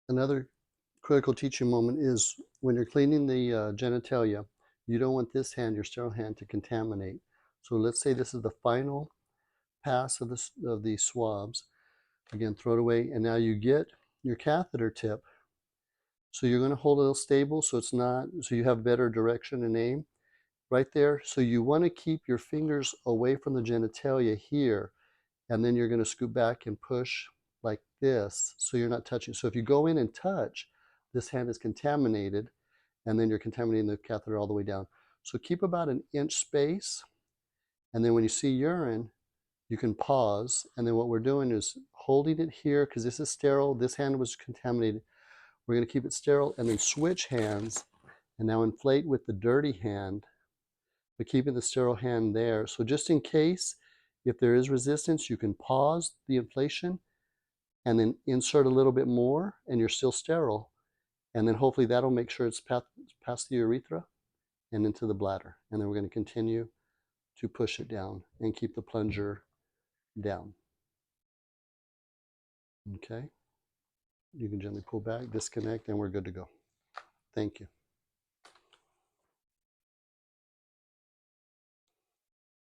Another critical teaching moment is when you're cleaning the genitalia, you don't want this hand, your sterile hand, to contaminate. So let's say this is the final pass of the swabs. Again, throw it away, and now you get your catheter tip. So you're going to hold it stable so you have better direction and aim right there. So you want to keep your fingers away from the genitalia here, and then you're going to scoop back and push like this so you're not touching. So if you go in and touch, this hand is contaminated, and then you're contaminating the catheter all the way down. So keep about an inch space, and then when you see urine, you can pause, and then what we're doing is holding it here because this is sterile. This hand was contaminated. We're going to keep it sterile and then switch hands, and now inflate with the dirty hand, but keeping the sterile hand there. So just in case, if there is resistance, you can pause the inflation and then insert a little bit more, and you're still sterile. And then hopefully that'll make sure it's past the urethra and into the bladder. And then we're going to continue to push it down and keep the plunger down. Okay. You can gently pull back, disconnect, and we're good to go. Thank you.